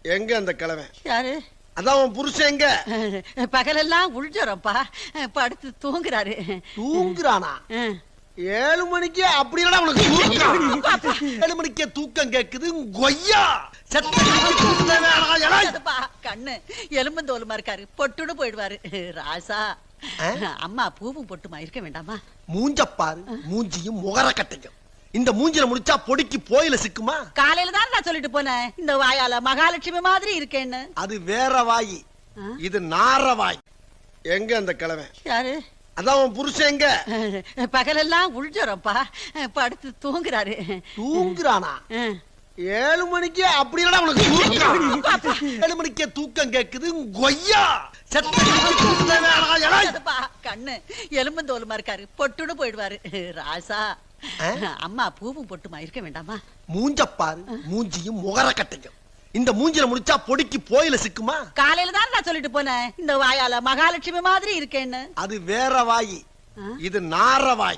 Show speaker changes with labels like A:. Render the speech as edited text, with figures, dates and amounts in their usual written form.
A: எங்க அந்த கிழமை?
B: யாரு?
A: அதான் உன் புருஷன் எங்க?
B: பகலெல்லாம் உள்ஜரப்பா, படுத்து தூங்குறாரு.
A: தூங்குறானா? 7 மணிக்கு அப்படி இல்லடா உனக்கு தூக்கம். 7 மணிக்கே தூக்கம் கேக்குது கொய்யா.
B: கண்ணு எலும்புந்தோலுமா இருக்காரு, பொட்டுன்னு போயிடுவாரு. ராசா அம்மா பூவும் பொட்டுமா இருக்க வேண்டாமா?
A: மூஞ்சப்பாரு, மூஞ்சியும் முகர கட்டையும். இந்த மூஞ்சில முடிச்சா பொடிக்கு போயில சிக்குமா?
B: காலையில தான் நான் சொல்லிட்டு போனேன், இந்த வாயால மகாலட்சுமி மாதிரி இருக்கேன்னு.
A: அது வேற வாயி, இது நார வாய். எங்க அந்த கிழமை?
B: யாரு?
A: அதான் உன் புருஷன் எங்க?
B: பகலெல்லாம் உள்ஜரப்பா, படுத்து தூங்குறாரு.
A: தூங்குறானா? 7 மணிக்கு அப்படி இல்லடா உனக்கு தூக்கம். 7 மணிக்கே தூக்கம் கேக்குது கொய்யா.
B: கண்ணு எலும்புந்தோலுமா இருக்காரு, பொட்டுன்னு போயிடுவாரு. ராசா அம்மா பூவும் பொட்டுமா இருக்க வேண்டாமா?
A: மூஞ்சப்பாரு, மூஞ்சியும் முகர கட்டையும். இந்த மூஞ்சில முடிச்சா பொடிக்கு போயில சிக்குமா?
B: காலையில தான் நான் சொல்லிட்டு போனேன், இந்த வாயால மகாலட்சுமி மாதிரி இருக்கேன்னு.
A: அது வேற வாயி, இது நார வாய்.